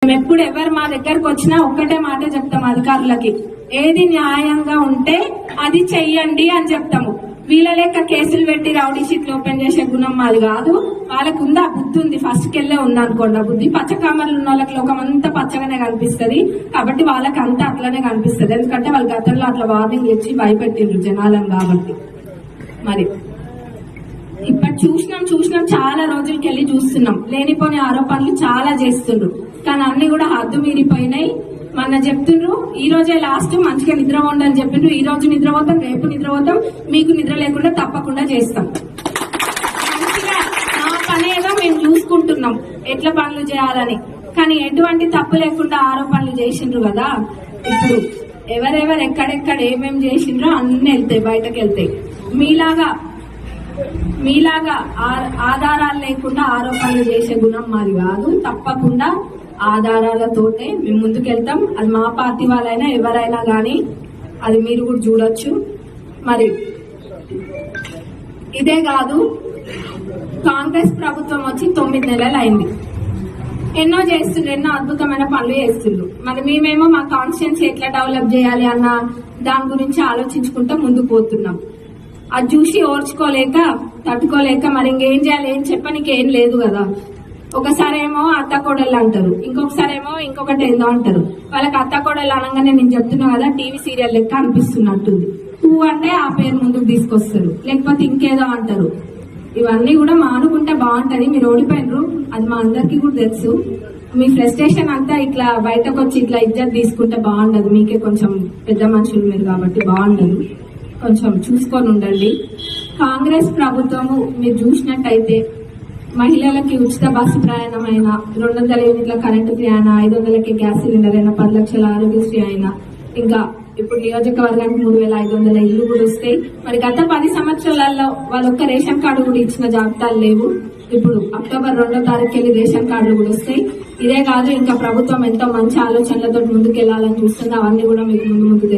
మేము ఎప్పుడు ఎవరు మా దగ్గరకు వచ్చినా ఒక్కటే మాట చెప్తాం అధికారులకి, ఏది న్యాయంగా ఉంటే అది చెయ్యండి అని చెప్తాము. వీళ్ళ లెక్క కేసులు పెట్టి రౌడీ షీట్లు ఓపెన్ చేసే గుణం మాది కాదు. వాళ్ళకు ఉందా బుద్ధి ఉంది, ఫస్ట్ కెళ్లే ఉంది అనుకోండి ఆ బుద్ధి. పచ్చకామర్లు ఉన్న వాళ్ళకి లోకం అంతా పచ్చగానే కనిపిస్తుంది కాబట్టి వాళ్ళకి అంతా అట్లనే కనిపిస్తుంది. ఎందుకంటే వాళ్ళు గతంలో అట్లా వార్నింగ్ ఇచ్చి భయపెట్టిండ్రు జనాలను కాబట్టి. మరి ఇప్పుడు చూసినాం చాలా రోజులకి వెళ్ళి చూస్తున్నాం, లేనిపోని ఆరోపణలు చాలా చేస్తుండ్రు. కానీ అన్ని కూడా హద్దు మీరిపోయినాయి. మన చెప్తుండ్రు ఈ రోజే లాస్ట్, మంచిగా నిద్రపోండి అని చెప్పిండ్రు. ఈ రోజు నిద్రపోతాం, రేపు నిద్రపోతాం, మీకు నిద్ర లేకుండా తప్పకుండా చేస్తాం. మంచిగా మా పనేదో మేము చూసుకుంటున్నాం ఎట్లా పనులు చేయాలని. కానీ ఎటువంటి తప్పు లేకుండా ఆరోపణలు చేసిండ్రు కదా. ఇప్పుడు ఎవరెవరు ఎక్కడెక్కడ ఏమేమి చేసిండ్రో అన్ని వెళ్తాయి, బయటకు వెళ్తాయి. మీలాగా ఆధారాలు లేకుండా ఆరోపణలు చేసే గుణం మాది కాదు. తప్పకుండా ఆధారాలతోటే మేము ముందుకెళ్తాం. అది మా పార్టీ వాళ్ళైనా ఎవరైనా కానీ అది మీరు కూడా చూడొచ్చు. మరి ఇదే కాదు, కాంగ్రెస్ ప్రభుత్వం వచ్చి 9 నెలలు అయింది. ఎన్నో చేస్తుండ్రు, ఎన్నో అద్భుతమైన పనులు చేస్తుండ్రు. మరి మేమేమో మా కాన్స్టిట్యున్సీ ఎట్లా డెవలప్ చేయాలి అన్న దాని గురించి ఆలోచించుకుంటూ ముందుకు పోతున్నాం. అది చూసి ఓర్చుకోలేక తట్టుకోలేక మరి ఇంకేం చేయాలి, ఏం చెప్పనికి ఏం లేదు కదా. ఒకసారి ఏమో అత్త కోడళ్ళు అంటారు, ఇంకొకసారి ఏమో ఇంకొకటి ఏందో అంటారు. వాళ్ళకి అత్త కోడళ్ళు అనగానే నేను చెప్తున్నా కదా, టీవీ సీరియల్ లెక్క అనిపిస్తున్నట్టుంది. అంటే ఆ పేరు ముందుకు తీసుకొస్తారు, లేకపోతే ఇంకేదో అంటారు. ఇవన్నీ కూడా మానుకుంటే బాగుంటది. మీరు ఓడిపోయినరు, అది మా అందరికి కూడా తెలుసు. మీ ఫ్రస్ట్రేషన్ అంతా ఇట్లా బయటకు వచ్చి ఇట్లా ఇజ్జత్ తీసుకుంటే బాగుండదు. మీకే కొంచెం పెద్ద మనుషులు మీరు కాబట్టి బాగుండదు, కొంచెం చూసుకొని ఉండండి. కాంగ్రెస్ ప్రభుత్వము మీరు చూసినట్టయితే మహిళలకి ఉచిత బస్సు ప్రయాణమైన, 200 యూనిట్ల కరెంటు ఫ్రీ అయినా, 500కి గ్యాస్ సిలిండర్ అయినా, 10 లక్షల ఆరోగ్యశ్రీ అయినా, ఇంకా ఇప్పుడు నియోజకవర్గానికి 3500 ఇల్లు కూడా వస్తాయి. మరి గత 10 సంవత్సరాలలో వాళ్ళొక్క రేషన్ కార్డు కూడా ఇచ్చిన జాబితాలు లేవు. ఇప్పుడు అక్టోబర్ 2వ తారీఖుకి రేషన్ కార్డులు కూడా వస్తాయి. ఇదే కాదు, ఇంకా ప్రభుత్వం ఎంతో మంచి ఆలోచనలతో ముందుకెళ్లాలని చూస్తుంది. అవన్నీ కూడా మీకు ముందు